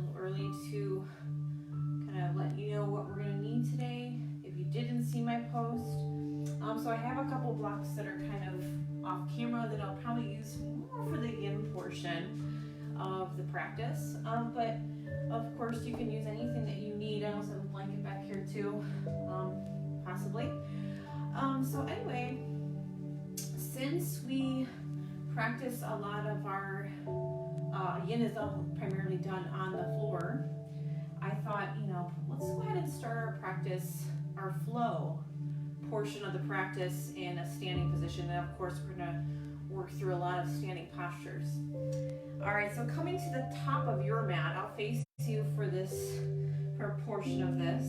little early to kind of let you know what we're going to need today if you didn't see my post. So I have a couple blocks that are kind of off camera that I'll probably use more for the yin portion of the practice. But of course you can use anything that you need. I also have a blanket back here too, possibly. So anyway, since we practice a lot of our yin is primarily done on the floor, I thought, let's go ahead and start our practice, our flow portion of the practice in a standing position. And of course, we're going to work through a lot of standing postures. All right, so coming to the top of your mat, I'll face you for a portion of this.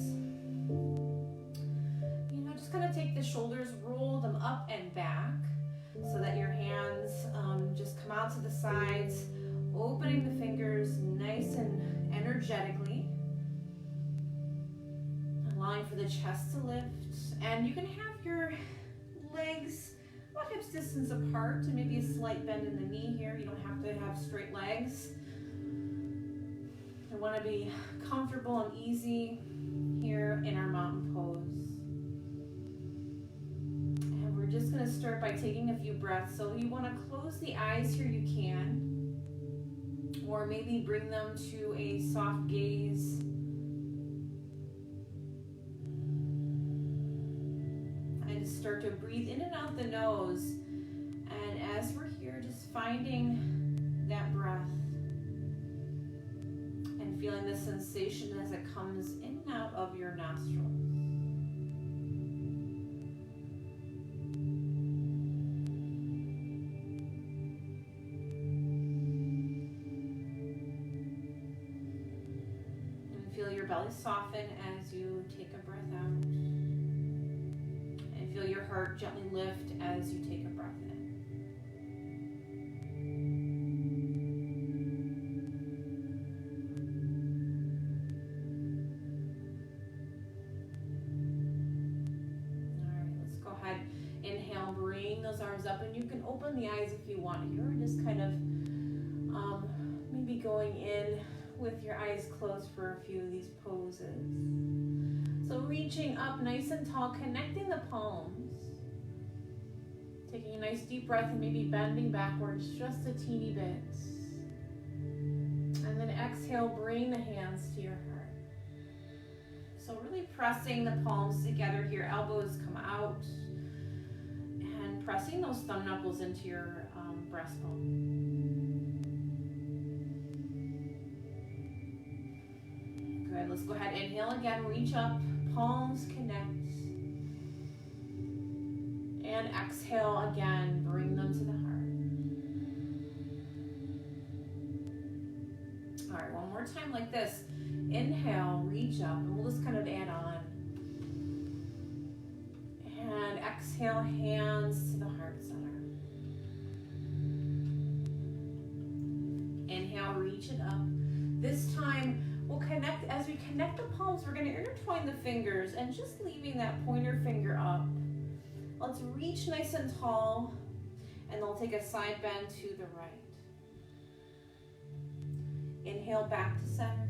Just kind of take the shoulders, roll them up and back so that your hands just come out to the sides, opening the fingers nice and energetically, allowing for the chest to lift. And you can have your legs about hips distance apart and maybe a slight bend in the knee here. You don't have to have straight legs. I want to be comfortable and easy here in our mountain pose. And we're just going to start by taking a few breaths. So you want to close the eyes here, you can. Or maybe bring them to a soft gaze. And just start to breathe in and out the nose. And as we're here, just finding that breath. And feeling the sensation as it comes in and out of your nostrils. Feel your belly soften as you take a breath out. And feel your heart gently lift as you take a breath in. All right, let's go ahead. Inhale, bring those arms up, and you can open the eyes if you want here. Just kind of maybe going in with your eyes closed for a few of these poses. So reaching up nice and tall, connecting the palms. Taking a nice deep breath and maybe bending backwards just a teeny bit. And then exhale, bring the hands to your heart. So really pressing the palms together here, elbows come out. And pressing those thumb knuckles into your breastbone. Good, let's go ahead, inhale again, reach up, palms connect. And exhale again, bring them to the heart. All right, one more time like this. Inhale, reach up, and we'll just kind of add on. And exhale, hands to the heart center. Inhale, reach it up. This time, we'll connect, as we connect the palms, we're going to intertwine the fingers and just leaving that pointer finger up. Let's reach nice and tall, and then we'll take a side bend to the right. Inhale, back to center.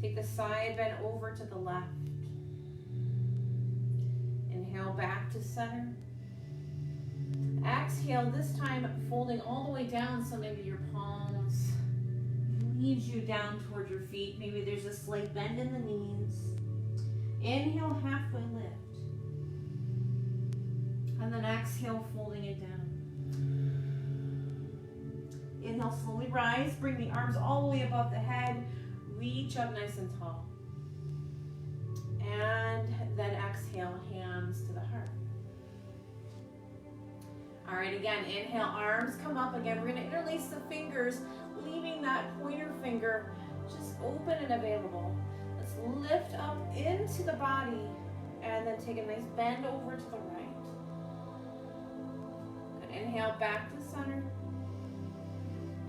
Take the side bend over to the left. Inhale, back to center. Exhale, this time folding all the way down, so maybe your palms leads you down towards your feet. Maybe there's a slight bend in the knees. Inhale, halfway lift. And then exhale, folding it down. Inhale, slowly rise. Bring the arms all the way above the head. Reach up nice and tall. And then exhale, hands to the heart. All right, again, inhale, arms come up. Again, we're going to interlace the fingers, leaving that pointer finger just open and available. Let's lift up into the body and then take a nice bend over to the right. Good. Inhale, back to center.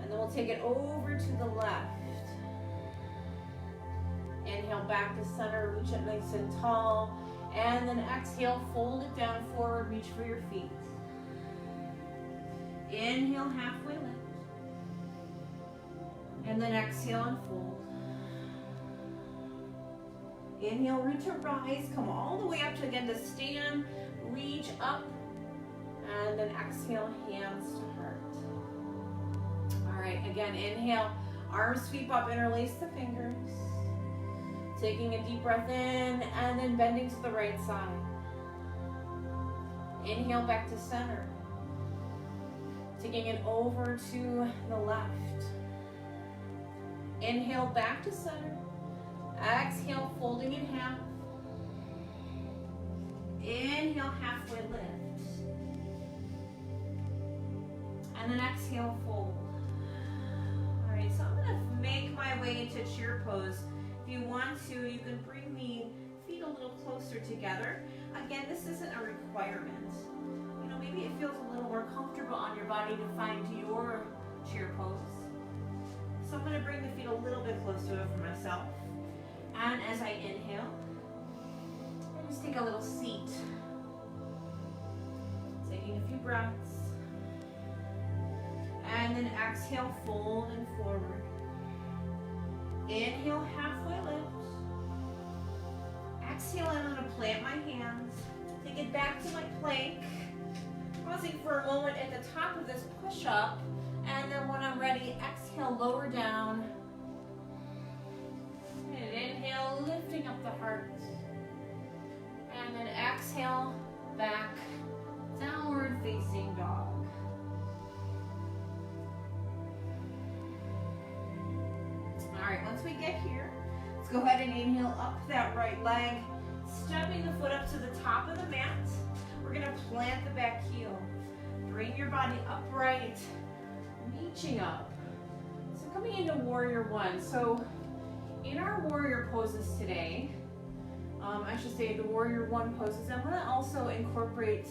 And then we'll take it over to the left. Inhale, back to center, reach it nice and tall. And then exhale, fold it down forward, reach for your feet. Inhale, halfway lift. And then exhale and fold. Inhale, root to rise. Come all the way up to again to stand. Reach up. And then exhale, hands to heart. All right, again, inhale. Arms sweep up, interlace the fingers. Taking a deep breath in and then bending to the right side. Inhale back to center. Taking it over to the left. Inhale back to center. Exhale, folding in half. Inhale, halfway lift. And then exhale, fold. All right, so I'm gonna make my way into chair pose. If you want to, you can bring the feet a little closer together. Again, this isn't a requirement. You know, maybe it feels a little more comfortable on your body to find your chair pose. So I'm gonna bring the feet a little bit closer to it for myself. And as I inhale, I just take a little seat. Taking a few breaths. And then exhale, fold and forward. Inhale, halfway lift. Exhale, I'm going to plant my hands. Take it back to my plank. Pausing for a moment at the top of this push-up. And then when I'm ready, exhale, lower down. And inhale, lifting up the heart. And then exhale, back, downward facing dog. All right, once we get here, let's go ahead and inhale up that right leg, stepping the foot up to the top of the mat. We're gonna plant the back heel. Bring your body upright, reaching up. So coming into warrior one. So in our warrior poses today, I should say the warrior one poses, I'm gonna also incorporate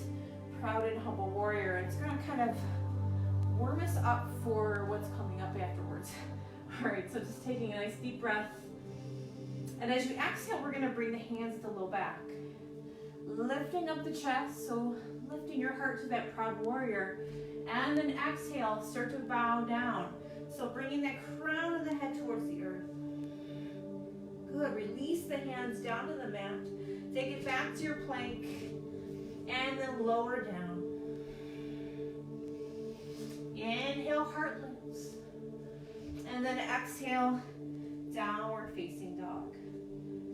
proud and humble warrior. It's gonna kind of warm us up for what's coming up afterwards. All right, so just taking a nice deep breath. And as you exhale, we're gonna bring the hands to low back. Lifting up the chest, so lifting your heart to that proud warrior. And then exhale, start to bow down. So bringing that crown of the head towards the earth. Good, release the hands down to the mat. Take it back to your plank. And then lower down. Inhale, heart lifts. And then exhale, downward facing dog.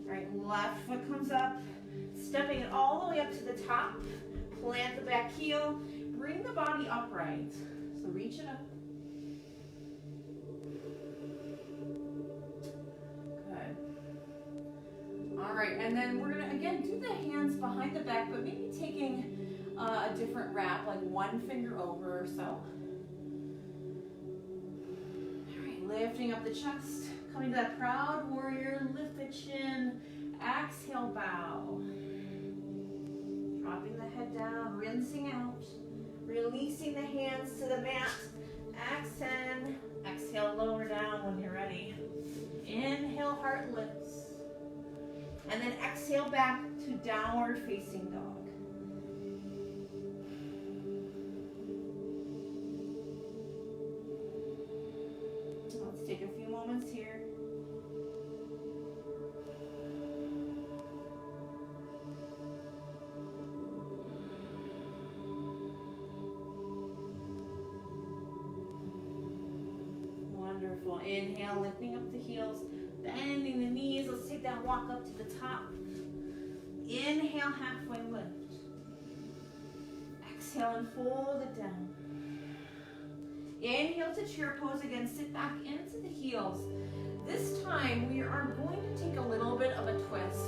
All right, left foot comes up, stepping it all the way up to the top. Plant the back heel, bring the body upright. So reach it up. Good. All right, and then we're gonna, again, do the hands behind the back, but maybe taking a different wrap, like one finger over or so. Lifting up the chest, coming to that proud warrior, lift the chin, exhale, bow. Dropping the head down, rinsing out, releasing the hands to the mat, exhale, lower down when you're ready. Inhale, heart lifts. And then exhale back to downward facing dog. Take a few moments here. Wonderful. Inhale, lifting up the heels, bending the knees. Let's take that walk up to the top. Inhale, halfway lift. Exhale and fold it down. Inhale to chair pose again, sit back into the heels. This time we are going to take a little bit of a twist.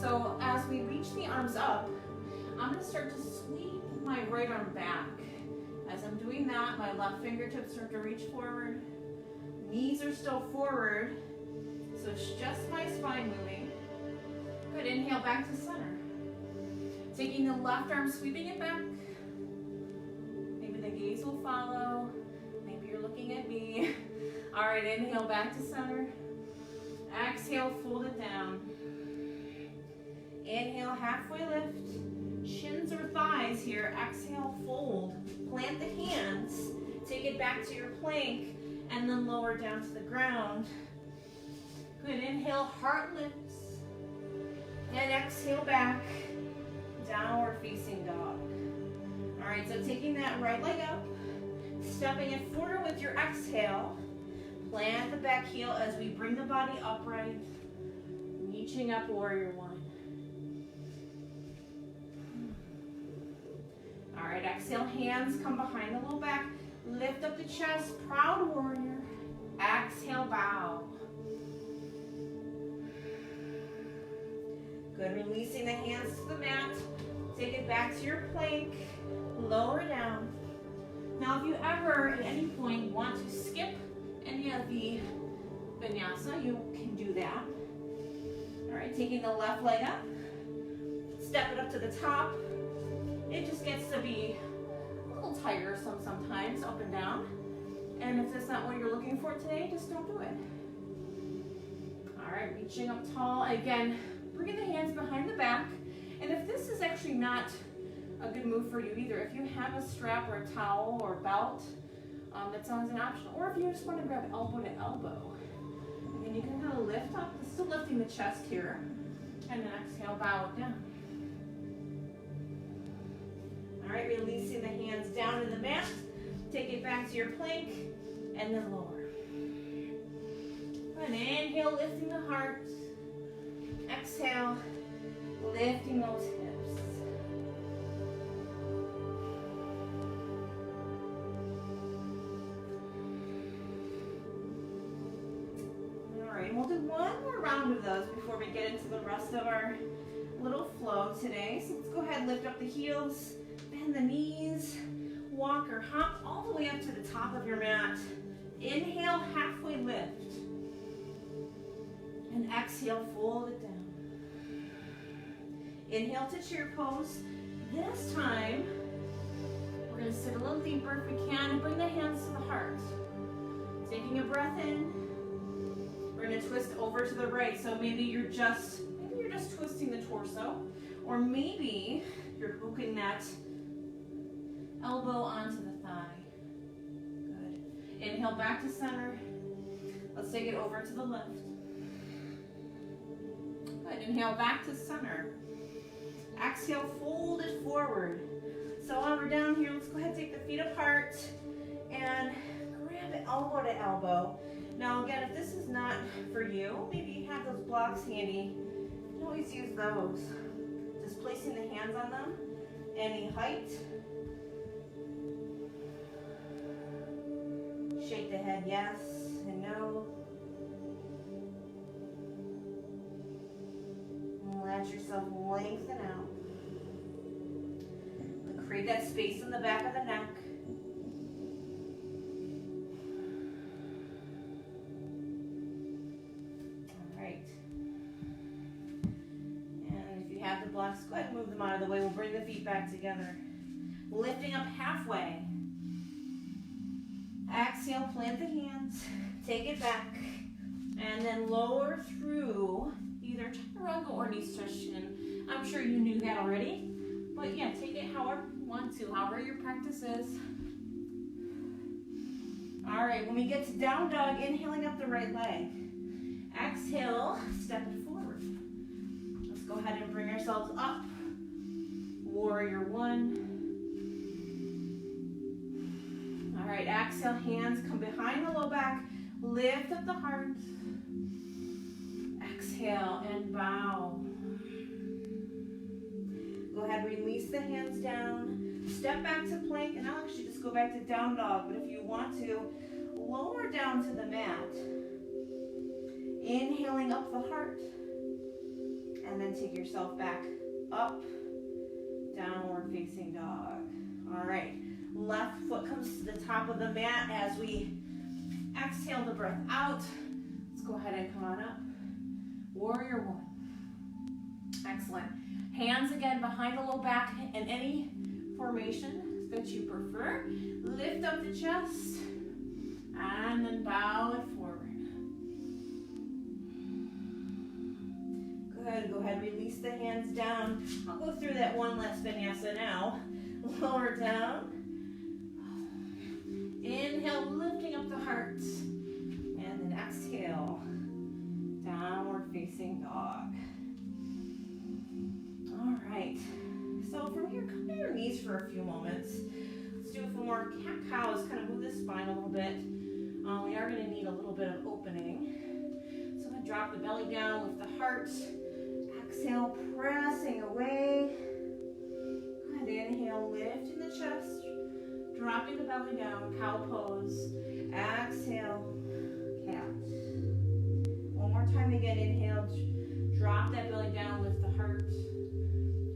So as we reach the arms up, I'm going to start to sweep my right arm back. As I'm doing that, my left fingertips start to reach forward. Knees are still forward, so it's just my spine moving. Good, inhale back to center. Taking the left arm, sweeping it back. Maybe the gaze will follow. Maybe you're looking at me. All right, inhale back to center. Exhale, fold it down. Inhale, halfway lift. Shins or thighs here. Exhale, fold. Plant the hands. Take it back to your plank. and then lower down to the ground. Good, inhale, heart lifts. And exhale back, downward facing dog. All right, so taking that right leg up, stepping it forward with your exhale. Plant the back heel as we bring the body upright, reaching up, warrior one. All right, exhale, hands come behind the low back. Lift up the chest, proud warrior. Exhale, bow. Good, releasing the hands to the mat. Take it back to your plank. Lower down. Now, if you ever, at any point, want to skip any of the vinyasa, you can do that. All right, taking the left leg up. Step it up to the top. It just gets to be a little tiresome sometimes, up and down. And if that's not what you're looking for today, just don't do it. All right, reaching up tall. Again, bringing the hands behind the back. And if this is actually not a good move for you either, if you have a strap or a towel or a belt, that's always an option. Or if you just want to grab elbow to elbow. And then you can kind of lift up, still lifting the chest here. And then exhale, bow it down. All right, releasing the hands down to the mat. Take it back to your plank, and then lower. And inhale, lifting the heart. Exhale, lifting those hips. All right, we'll do one more round of those before we get into the rest of our little flow today. So let's go ahead and lift up the heels, bend the knees, walk or hop all the way up to the top of your mat. Inhale, halfway lift. And exhale, fold it down. Inhale to chair pose. This time, we're going to sit a little deeper if we can and bring the hands to the heart. Taking a breath in. We're going to twist over to the right. So maybe you're just twisting the torso, or maybe you're hooking that elbow onto the thigh. Good. Inhale back to center. Let's take it over to the left. Good. Inhale back to center. Exhale, fold it forward. So while we're down here, let's go ahead and take the feet apart and grab it elbow to elbow. Now again, if this is not for you, maybe you have those blocks handy. You can always use those. Just placing the hands on them, any height. Shake the head yes and no. Let yourself lengthen out. Create that space in the back of the neck. All right. And if you have the blocks, go ahead and move them out of the way. We'll bring the feet back together. Lifting up halfway. Exhale, plant the hands. Take it back. And then lower through either chaturanga or knee stretching. I'm sure you knew that already. But yeah, take it however you want to, however your practice is. All right, when we get to down dog, inhaling up the right leg. Exhale, step it forward. Let's go ahead and bring ourselves up. Warrior one. All right, exhale, hands come behind the low back. Lift up the heart. Exhale and bow. Go ahead, release the hands down. Step back to plank, and I'll actually just go back to down dog. But if you want to, lower down to the mat. Inhaling up the heart. And then take yourself back up. Downward facing dog. All right. Left foot comes to the top of the mat as we exhale the breath out. Let's go ahead and come on up. Warrior one. Excellent. Hands again behind the low back in any formation that you prefer. Lift up the chest and then bow it forward. Good. Go ahead, release the hands down. I'll go through that one last vinyasa now. Lower down. Inhale, lifting up the heart. And then exhale, downward facing dog. All right, so from here, come to your knees for a few moments. Let's do a few more cat-cows, kind of move the spine a little bit. We are gonna need a little bit of opening. So I'm gonna drop the belly down, lift the heart. Exhale, pressing away. Go ahead, inhale, lifting the chest, dropping the belly down, cow pose. Exhale, cat. One more time again, inhale, drop that belly down, lift the heart,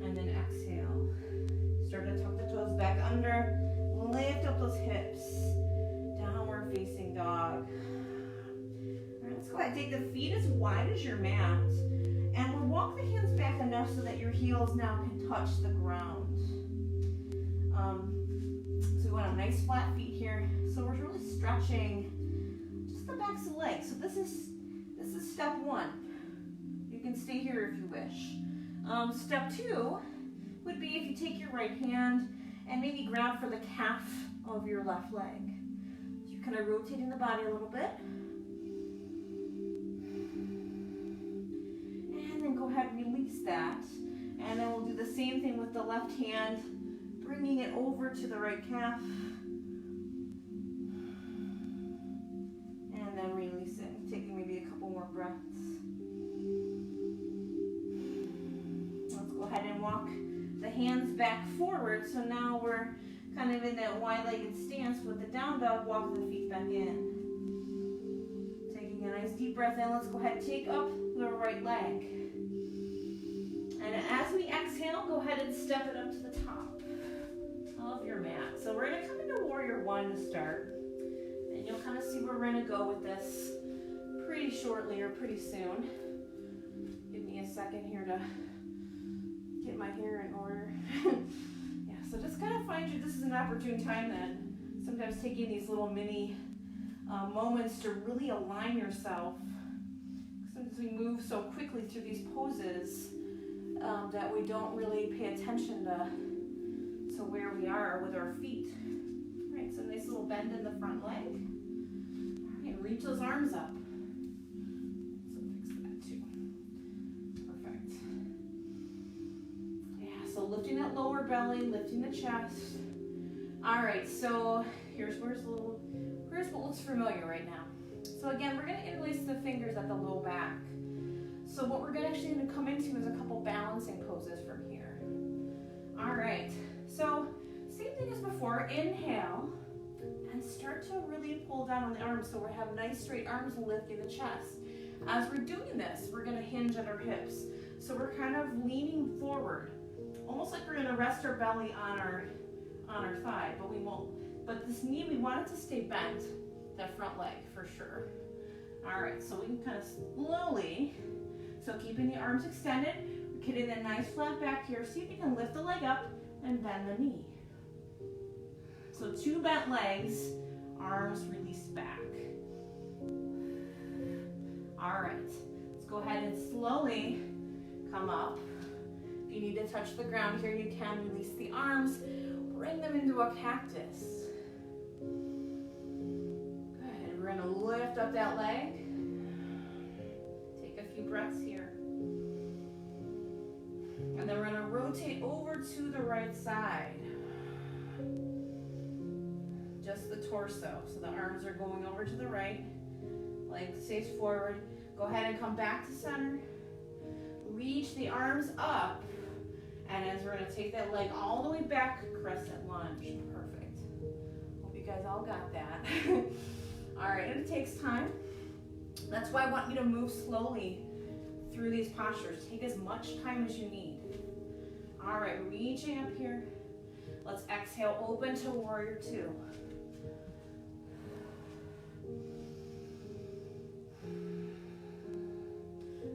and then exhale. Start to tuck the toes back under, lift up those hips, downward facing dog. All right, let's go ahead, take the feet as wide as your mat, and we'll walk the hands back enough so that your heels now can touch the ground. So we want to have nice flat feet here. So we're really stretching just the backs of the legs. So this is step one. You can stay here if you wish. Step two would be if you take your right hand and maybe grab for the calf of your left leg. So you're kind of rotating the body a little bit. And then go ahead and release that. And then we'll do the same thing with the left hand, bringing it over to the right calf. And then releasing, taking maybe a couple more breaths. Let's go ahead and walk the hands back forward. So now we're kind of in that wide-legged stance with the down dog. Walk the feet back in. Taking a nice deep breath in. Let's go ahead and take up the right leg. And as we exhale, go ahead and step it up to the top of your mat. So we're going to come into Warrior One to start. And you'll kind of see where we're going to go with this pretty shortly or pretty soon. Give me a second here to get my hair in order. Yeah, so just kind of find this is an opportune time then. Sometimes taking these little mini moments to really align yourself. Sometimes we move so quickly through these poses that we don't really pay attention to where we are with our feet. All right, so nice little bend in the front leg. All right, reach those arms up. So fix that too. Perfect. Yeah, so lifting that lower belly, lifting the chest. All right, so here's what looks familiar right now. So again, we're going to interlace the fingers at the low back. So what we're actually going to come into is a couple balancing poses from here. All right, so same thing as before. Inhale and start to really pull down on the arms so we have nice straight arms lifting the chest. As we're doing this, we're going to hinge at our hips. So we're kind of leaning forward, almost like we're going to rest our belly on our thigh, but we won't. But this knee, we want it to stay bent, that front leg for sure. All right, so we can kind of slowly, so keeping the arms extended, we're getting that nice flat back here. See if you can lift the leg up and bend the knee. So two bent legs, arms released back. All right, let's go ahead and slowly come up. If you need to touch the ground here, you can release the arms, bring them into a cactus. Good, we're gonna lift up that leg. Take a few breaths here. And then we're gonna rotate over to the right side. Just the torso, so the arms are going over to the right, leg stays forward. Go ahead and come back to center. Reach the arms up, and as we're gonna take that leg all the way back, crescent lunge. Perfect. Hope you guys all got that. All right, and it takes time. That's why I want you to move slowly through these postures. Take as much time as you need. All right, reaching up here. Let's exhale, open to Warrior Two.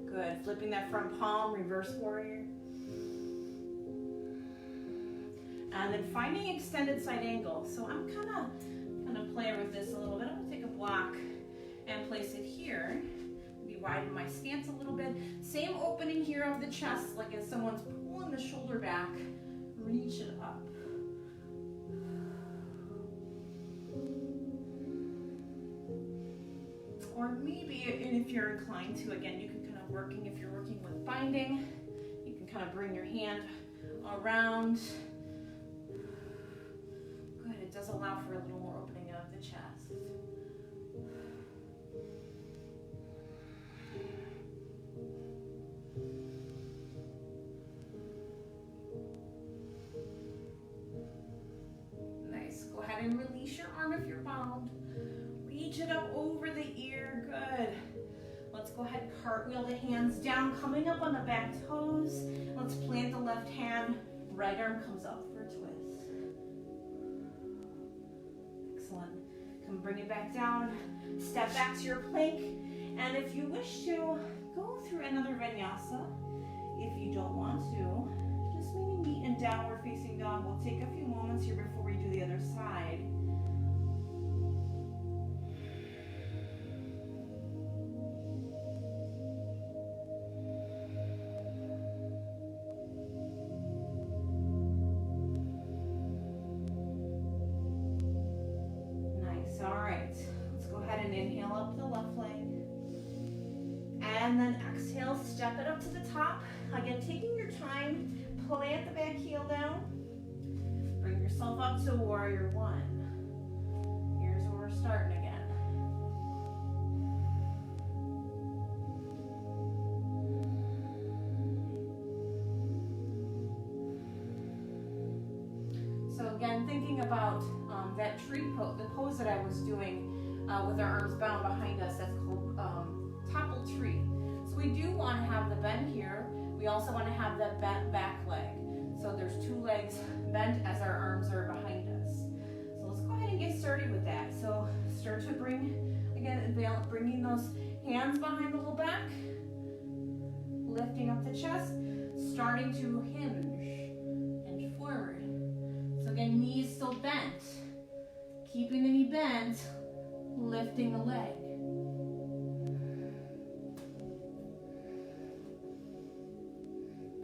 Good, flipping that front palm, reverse warrior. And then finding extended side angle. So I'm kind of playing with this a little bit. I'm gonna take a block and place it here. Maybe widen my stance a little bit. Same opening here of the chest, like as someone's pulling the shoulder back. Reach it up. Or maybe, and if you're inclined to, again, you can kind of if you're working with binding, you can kind of bring your hand around. Good, it does allow for a little more opening of the chest. Nice, go ahead and release your arm if you're bound. Reach it up over the ear, good. Let's go ahead and cartwheel the hands down, coming up on the back toes. Let's plant the left hand, right arm comes up for a twist. Excellent. Come bring it back down, step back to your plank, and if you wish to, go through another vinyasa. If you don't want to, just maybe meet in downward facing dog. We'll take a few moments here before we do the other side. And then exhale, step it up to the top. Again, taking your time, plant the back heel down. Bring yourself up to warrior one. Here's where we're starting again. So again, thinking about that tree pose, the pose that I was doing with our arms bound behind us, that's called Toppled Tree. So we do want to have the bend here. We also want to have that bent back leg. So there's two legs bent as our arms are behind us. So let's go ahead and get started with that. So start to bring, again, bringing those hands behind the low back, lifting up the chest, starting to hinge and forward. So again, knees still bent, keeping the knee bent, lifting the leg.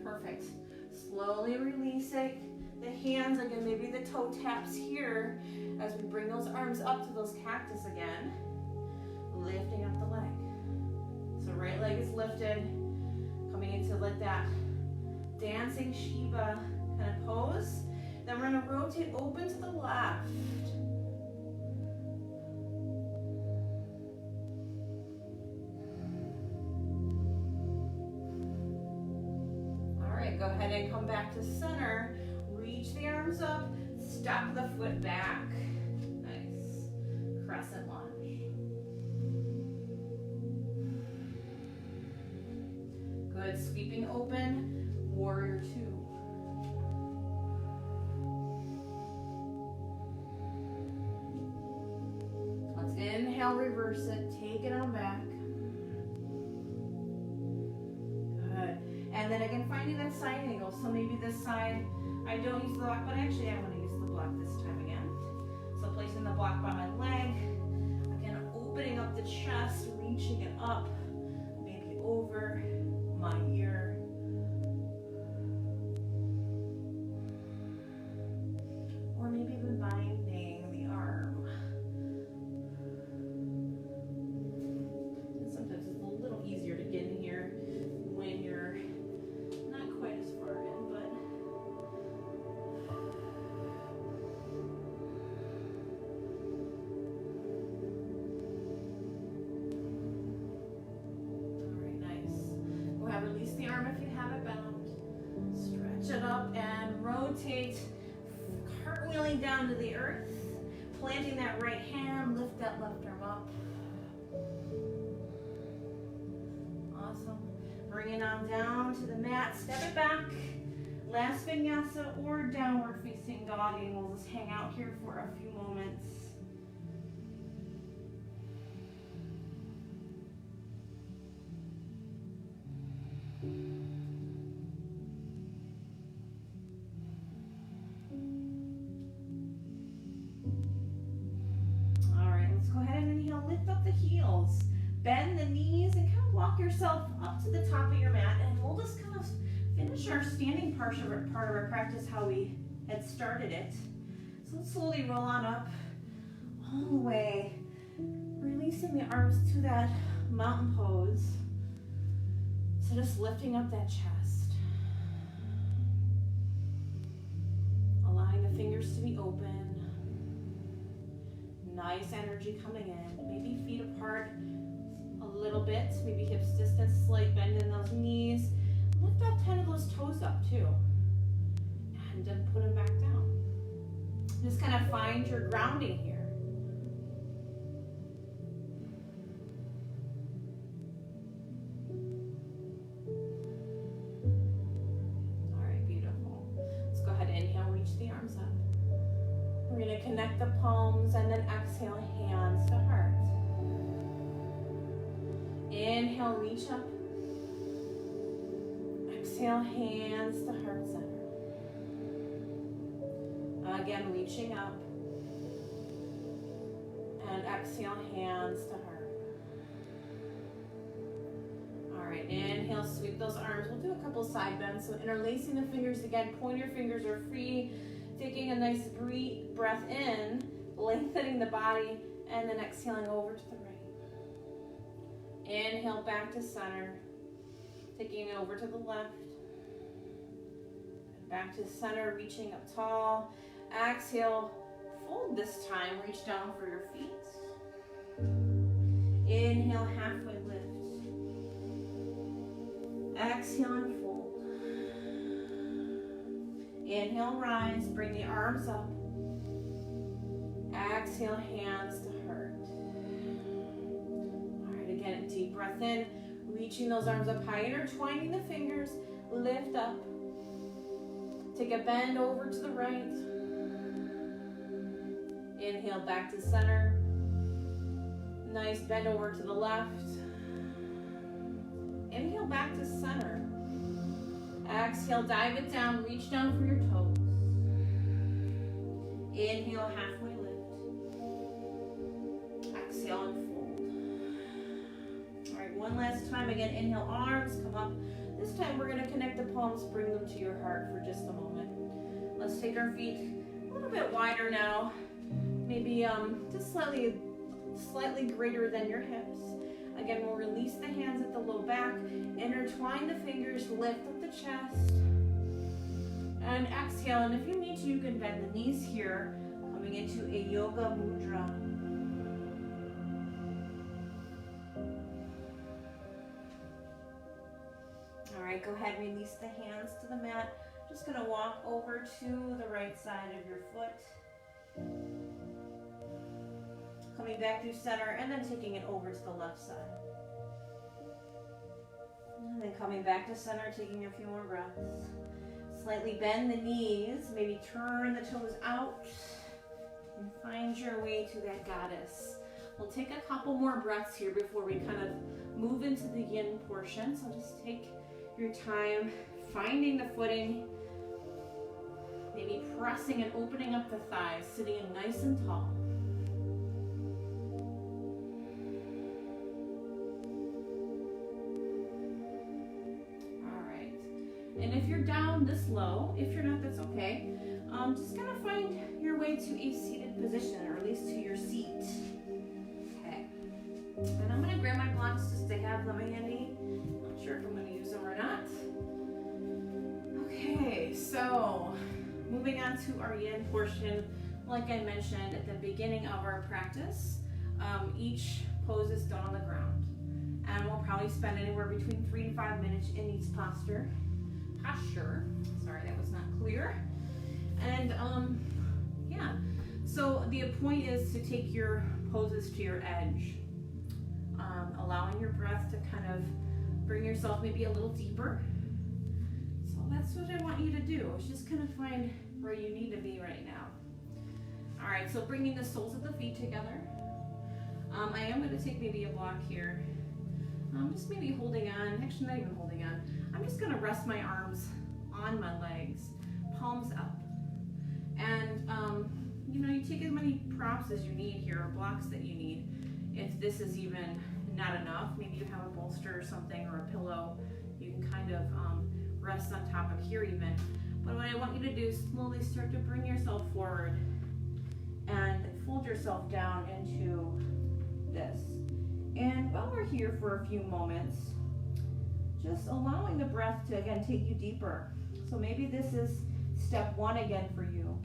Perfect. Slowly releasing the hands, again, maybe the toe taps here as we bring those arms up to those cactus again, lifting up the leg. So right leg is lifted, coming into like that dancing Shiva kind of pose. Then we're going to rotate open to the left. Go ahead and come back to center. Reach the arms up. Step the foot back. Nice. Crescent lunge. Good. Sweeping open. Warrior two. Let's inhale, reverse it. Take it on back. And then again, finding that side angle. So maybe this side, I don't use the block, but actually I'm going to use the block this time again. So placing the block by my leg. Again, opening up the chest, reaching it up, maybe over my ear. Or maybe even binding the arm. And sometimes it's a little easier to get in here when you're quite as far in, but all right, nice. Go ahead, release the arm if you have it bound. Stretch it up and rotate, cartwheeling down to the earth, planting that right hand, lift that left arm up. Awesome. Bring it on down to the mat, step it back. Last vinyasa or downward facing dog, and we'll just hang out here for a few moments. All right, let's go ahead and inhale, lift up the heels, bend the knees, and kind of walk yourself up to the top of your mat, and we'll just kind of finish our standing part of our practice how we had started it. So let's slowly roll on up all the way Releasing the arms to that mountain pose. So just lifting up that chest. Allowing the fingers to be open. Nice energy coming in. Maybe feet apart a little bit. Maybe hips distance, slight bend in those knees. Lift up 10 of those toes up too. And then put them back down. Just kind of find your grounding here. All right, beautiful. Let's go ahead and inhale, reach the arms up. We're going to connect the palms and then exhale, hands to heart. Inhale, reach up. Exhale, hands to heart center. Again, reaching up. And exhale, hands to heart. All right, inhale, sweep those arms. We'll do a couple side bends. So interlacing the fingers again. Pointer fingers are free. Taking a nice breath in, lengthening the body, and then exhaling over to the right. Inhale, back to center. Taking it over to the left. Back to center, reaching up tall. Exhale, fold this time, reach down for your feet. Inhale, halfway lift. Exhale and fold. Inhale, rise, bring the arms up. Exhale, hands to heart. All right, again, a deep breath in, reaching those arms up high, intertwining the fingers, lift up. Take a bend over to the right. Inhale, back to center. Nice bend over to the left. Inhale, back to center. Exhale, dive it down, reach down for your toes. Inhale, halfway lift. Exhale and fold. All right, one last time. Again, inhale, arms come up. This time we're going to connect the palms, bring them to your heart for just a moment. Let's take our feet a little bit wider now. Maybe just slightly greater than your hips. Again, we'll release the hands at the low back, intertwine the fingers, lift up the chest, and exhale. And if you need to, you can bend the knees here, coming into a yoga mudra. All right, go ahead, release the hands to the mat. Just gonna walk over to the right side of your foot. Coming back through center and then taking it over to the left side. And then coming back to center, taking a few more breaths. Slightly bend the knees, maybe turn the toes out and find your way to that goddess. We'll take a couple more breaths here before we kind of move into the yin portion. So just take your time, finding the footing, maybe pressing and opening up the thighs, sitting in nice and tall. And if you're down this low, if you're not, that's okay. Just kind of find your way to a seated position, or at least to your seat. Okay. And I'm going to grab my blocks just to have them handy. Not sure if I'm going to use them or not. Okay, so moving on to our yin portion. Like I mentioned at the beginning of our practice, each pose is done on the ground. And we'll probably spend anywhere between 3 to 5 minutes in each posture. Sorry, that was not clear. And yeah, so the point is to take your poses to your edge, allowing your breath to kind of bring yourself maybe a little deeper. So that's what I want you to do, is just kind of find where you need to be right now. All right, so bringing the soles of the feet together. I am going to take maybe a block here. Just maybe holding on, actually not even holding on. I'm just going to rest my arms on my legs, palms up. And, you take as many props as you need here, or blocks that you need. If this is even not enough, maybe you have a bolster or something, or a pillow, you can kind of rest on top of here even. But what I want you to do is slowly start to bring yourself forward and fold yourself down into this. And while we're here for a few moments, just allowing the breath to again take you deeper. So maybe this is step one again for you.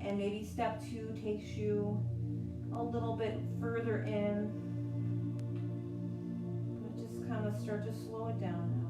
And maybe step two takes you a little bit further in. But just kind of start to slow it down now.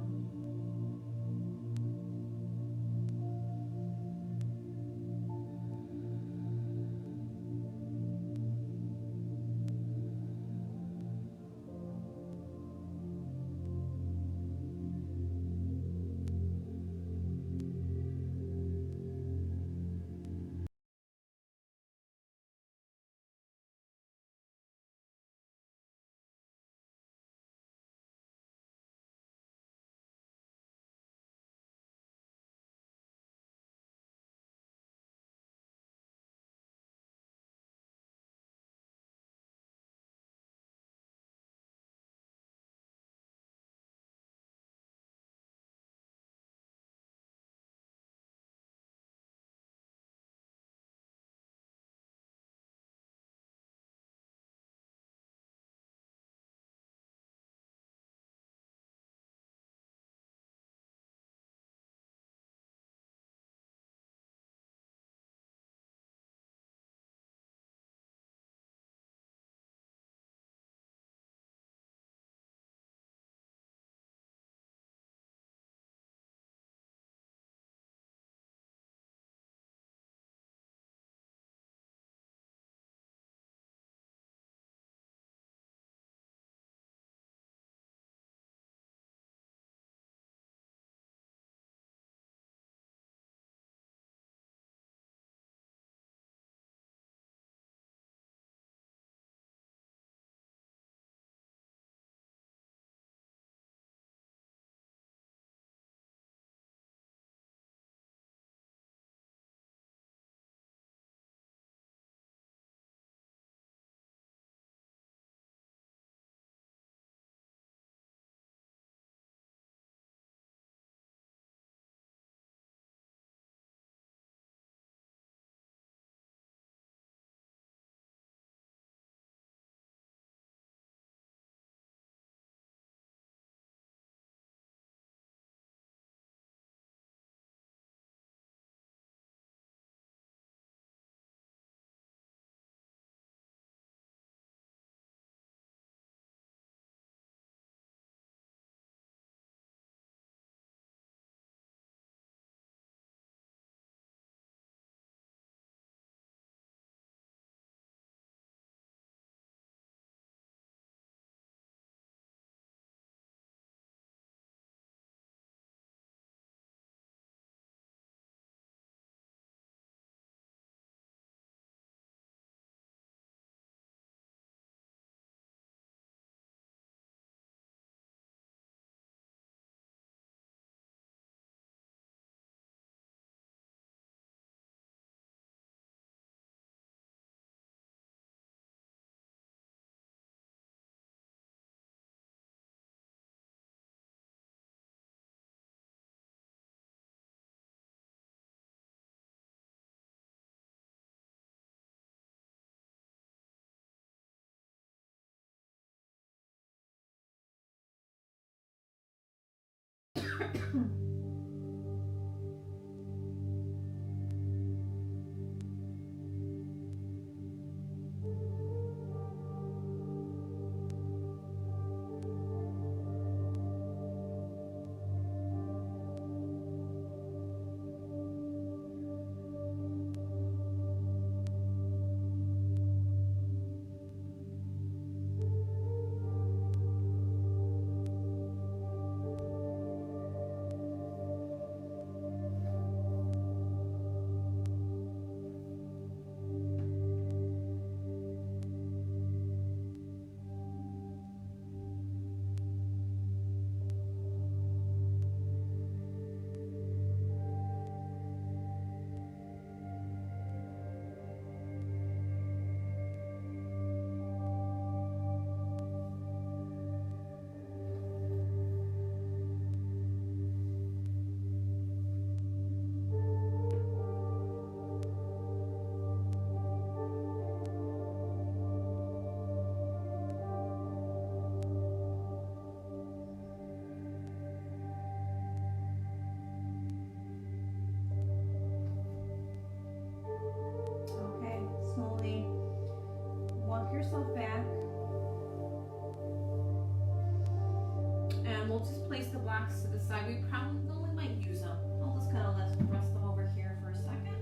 then we'll just place the blocks to the side. We probably might use them. I'll just kind of rest them over here for a second.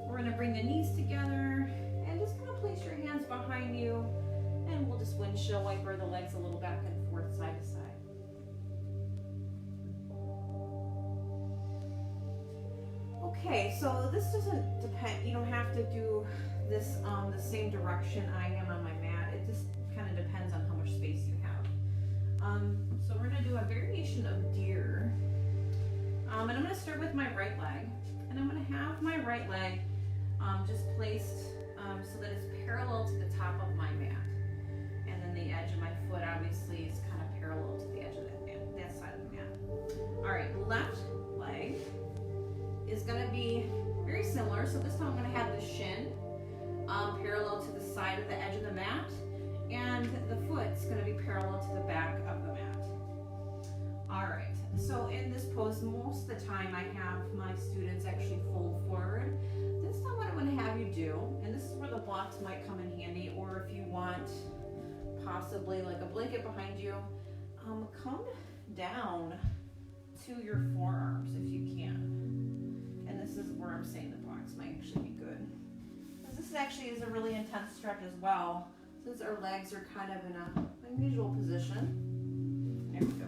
We're gonna bring the knees together and just kind of place your hands behind you, and we'll just windshield wiper the legs a little back and forth, side to side. Okay, so this doesn't depend, you don't have to do this the same direction I am on my mat. It just kind of depends on how much space you have. So we're gonna do a variation of deer. And I'm gonna start with my right leg. And I'm gonna have my right leg just placed so that it's parallel to the top of my mat. And then the edge of my foot obviously is kind of parallel to the edge of that side of the mat. All right, left leg is going to be very similar. So this time I'm going to have the shin parallel to the side of the edge of the mat, and the foot's going to be parallel to the back of the mat. All right, so in this pose, most of the time I have my students actually fold forward. This time what I'm going to have you do, and this is where the blocks might come in handy, or if you want possibly like a blanket behind you, come down to your forearms if you can. And this is where I'm saying the blocks might actually be good. Because this actually is a really intense stretch as well, since our legs are kind of in an unusual position. There we go.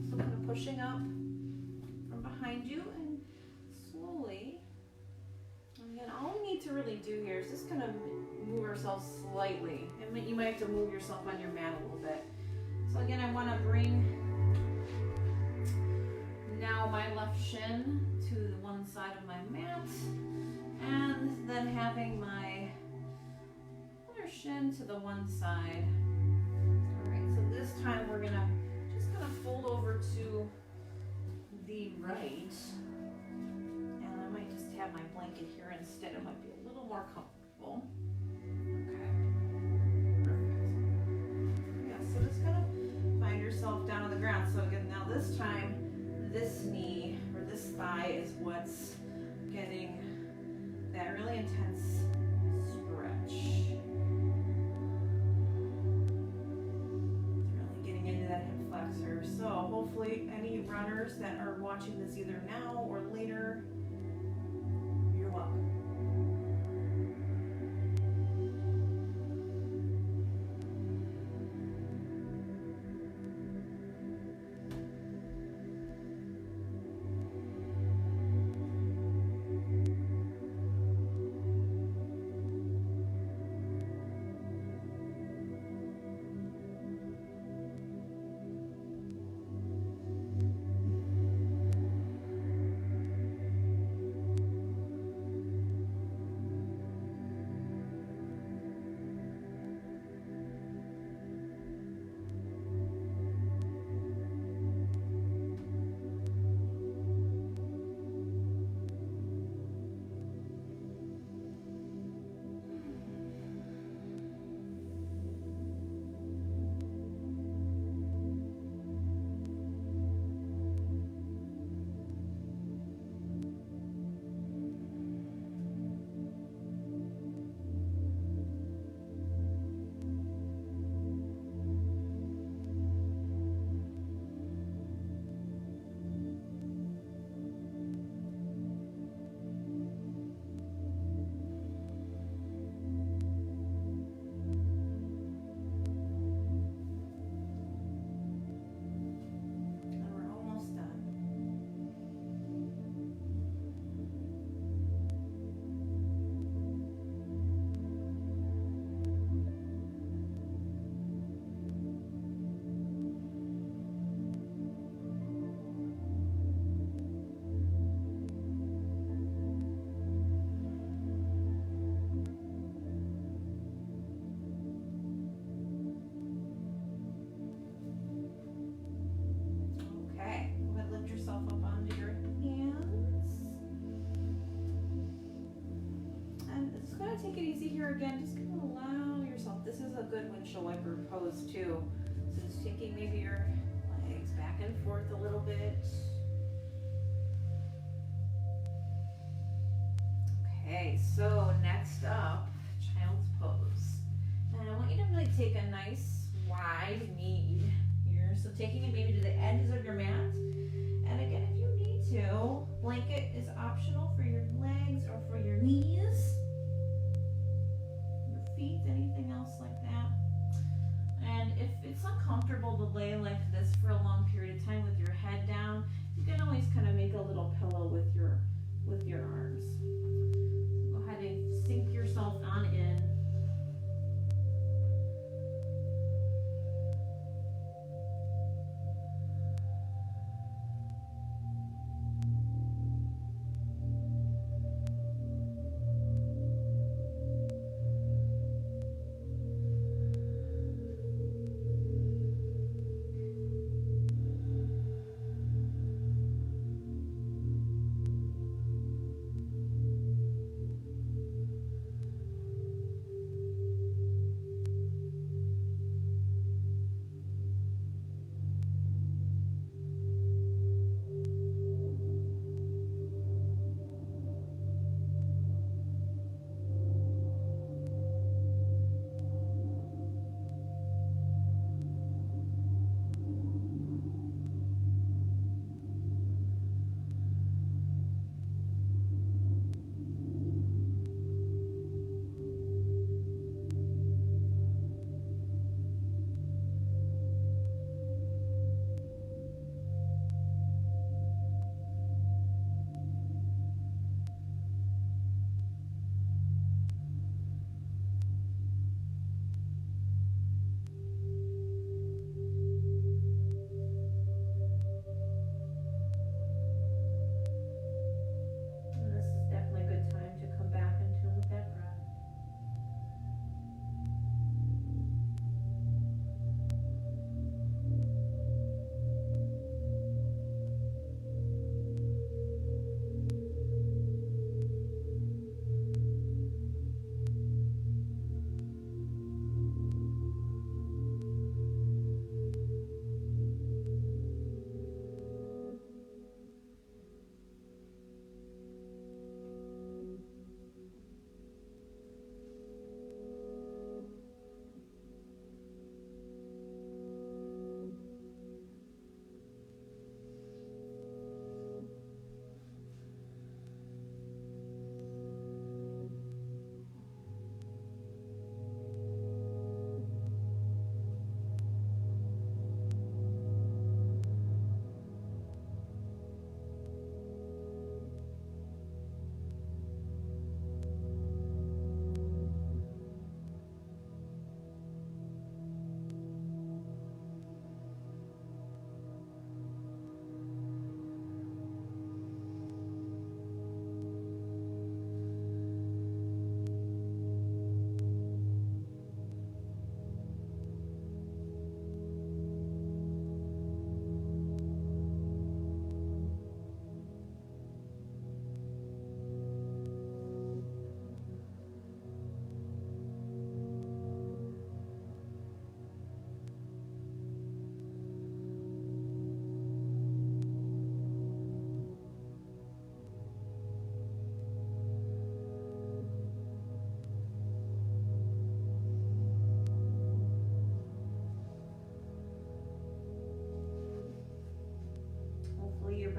So kind of pushing up from behind you and slowly. Again, all we need to really do here is just kind of move ourselves slightly. And you might have to move yourself on your mat a little bit. So again, I want to bring now my left shin to the one side of my mat. And then having my other shin to the one side. All right, so this time we're just gonna fold over to the right. And I might just have my blanket here instead. It might be a little more comfortable. Okay. Perfect. Yeah, so just kind of find yourself down on the ground. So again, now this time, this knee or this thigh is what's getting that really intense stretch. It's really getting into that hip flexor. So hopefully any runners that are watching this either now or later, you're welcome. Take it easy here again. Just gonna allow yourself. This is a good windshield wiper pose too. So just taking maybe your legs back and forth a little bit. Okay, so next up, child's pose. And I want you to really take a nice wide knee here. So taking it maybe to the edges of your mat. And again, if you need to, blanket is optional for your legs or for your knees. Feet, anything else like that. And if it's uncomfortable to lay like this for a long period of time with your head down, you can always kind of make a little pillow with your arms. So go ahead and sink yourself on in.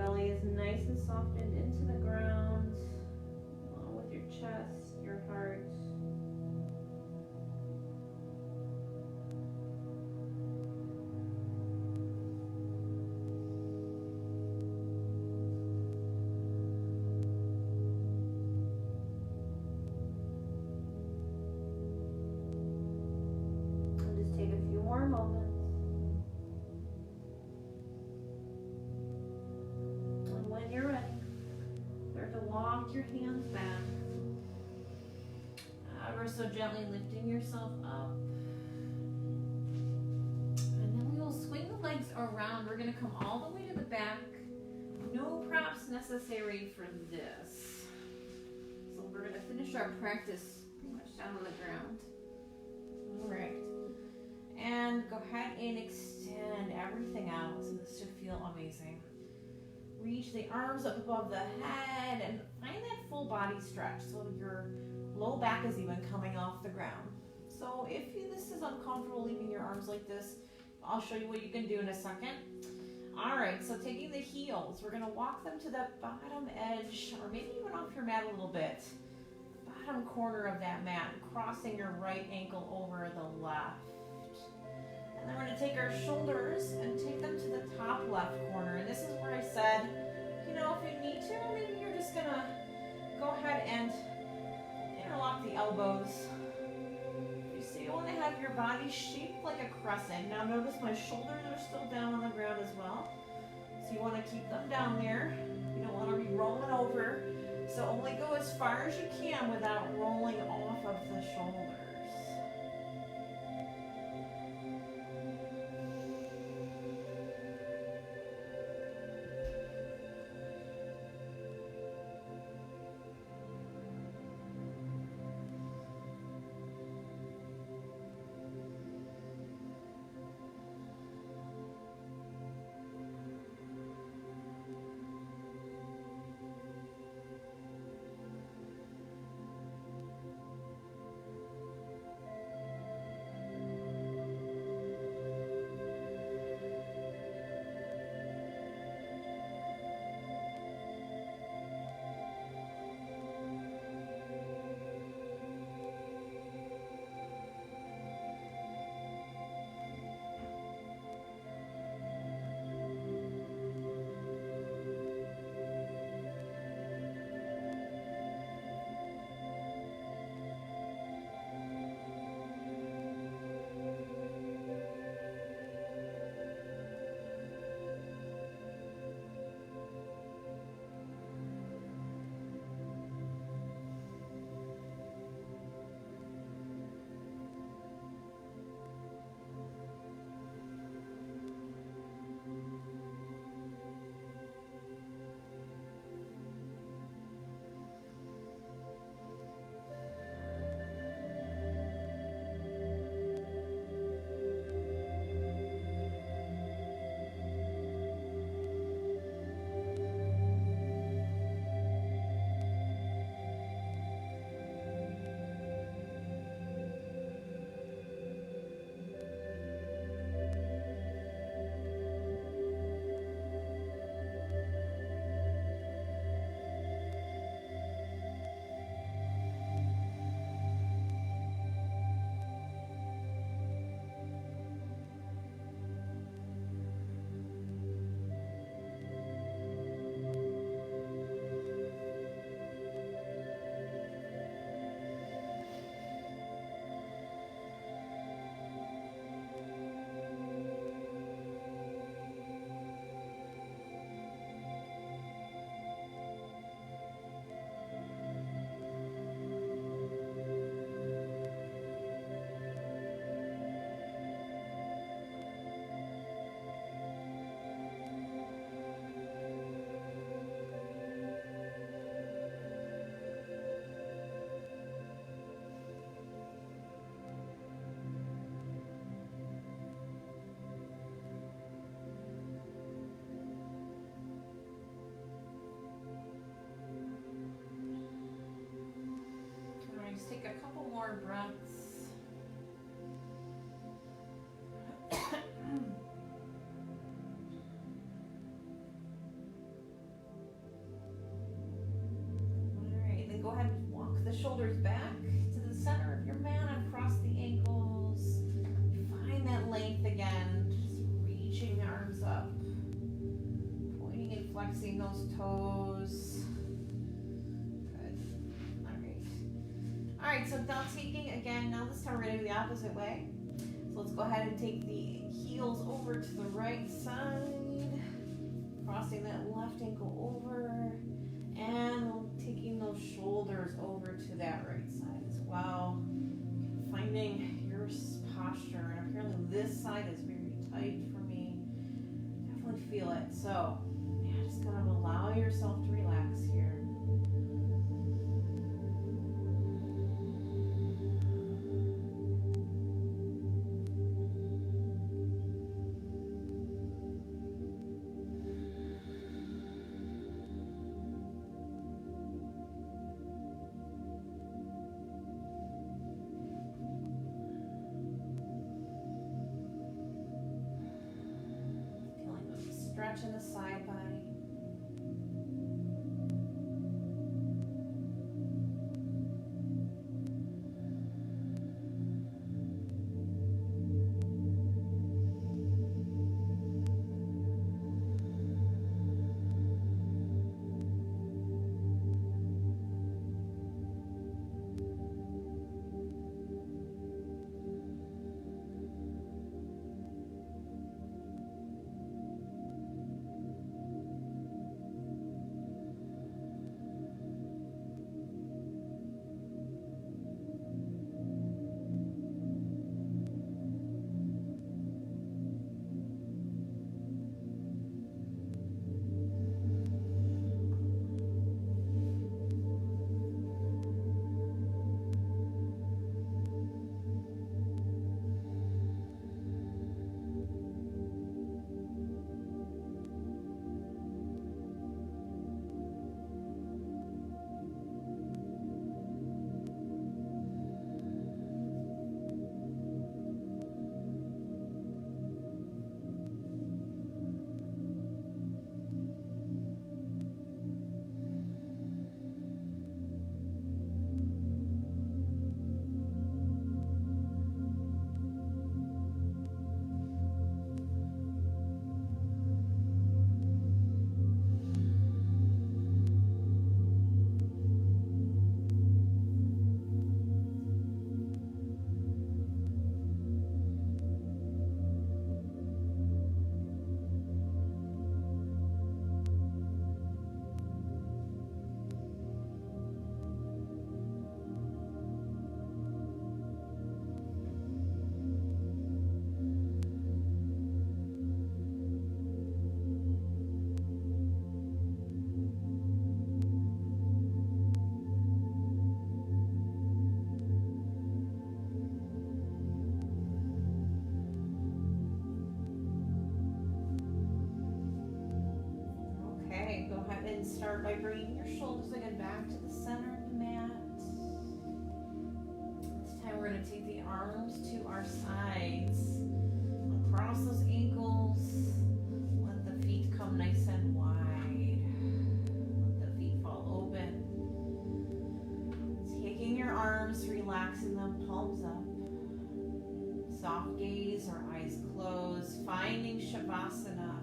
belly is nice and softened into the ground, along with your chest, your heart. And just take a few more moments. You're ready. Start to walk your hands back. Ever so gently lifting yourself up. And then we will swing the legs around. We're going to come all the way to the back. No props necessary for this. So we're going to finish our practice pretty much down on the ground. All right. And go ahead and extend everything out. So this should feel amazing. Reach the arms up above the head and find that full body stretch so your low back is even coming off the ground. So if this is uncomfortable leaving your arms like this, I'll show you what you can do in a second. All right, so taking the heels, we're going to walk them to the bottom edge or maybe even off your mat a little bit. Bottom corner of that mat, crossing your right ankle over the left. And then we're going to take our shoulders and take them to the top left corner. And this is where I said, if you need to, maybe you're just going to go ahead and interlock the elbows. You see, you want to have your body shaped like a crescent. Now notice my shoulders are still down on the ground as well. So you want to keep them down there. You don't want to be rolling over. So only go as far as you can without rolling off of the shoulders. Take a couple more breaths. relaxing those toes. Good. All right, so now taking, again, now this time we're going to do the opposite way. So let's go ahead and take the heels over to the right side, crossing that left ankle over, and taking those shoulders over to that right side as well. Finding your posture, and apparently this side is very tight for me. Definitely feel it. So, yeah, just kind of allow yourself to relax here. Stretch in the side body. And start by bringing your shoulders again back to the center of the mat. This time we're going to take the arms to our sides, across those ankles. Let the feet come nice and wide. Let the feet fall open. Taking your arms, relaxing them, palms up. Soft gaze or eyes closed, finding Shavasana.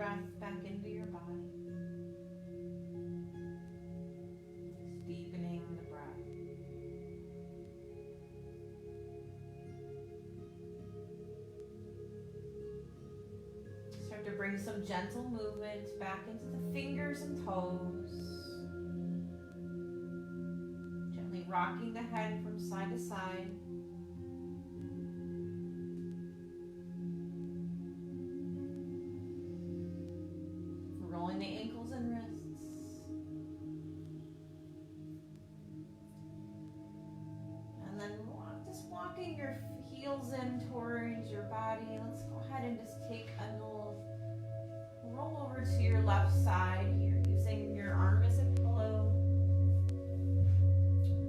breath back into your body. Just deepening the breath. Start to bring some gentle movement back into the fingers and toes. Gently rocking the head from side to side. Rolling the ankles and wrists. And then just walking your heels in towards your body. Let's go ahead and just take a little roll over to your left side here, using your arm as a pillow.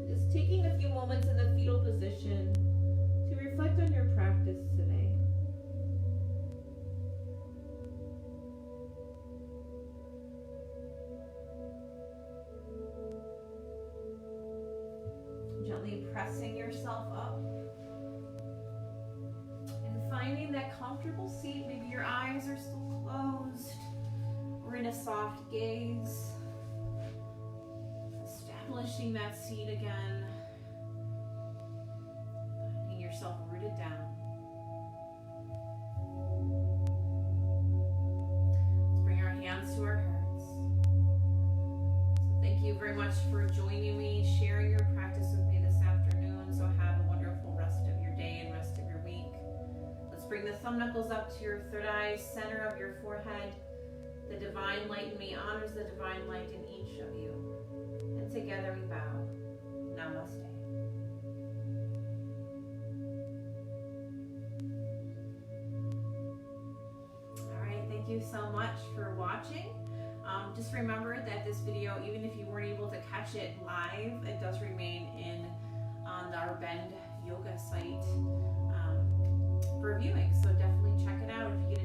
Just taking a few moments in the fetal position to reflect on your practice today. Gently pressing yourself up and finding that comfortable seat. Maybe your eyes are still closed or in a soft gaze. Establishing that seat again. Finding yourself rooted down. Let's bring our hands to our hearts. So thank you very much for joining me, sharing your practice with me this afternoon. So have a wonderful rest of your day and rest of your week. Let's bring the thumb knuckles up to your third eye, center of your forehead. The divine light in me honors the divine light in each of you. And together we bow. Namaste. All right, thank you so much for watching. Just remember that this video, even if you weren't able to catch it live, it does remain on our Bend Yoga site for viewing. So definitely check it out if you get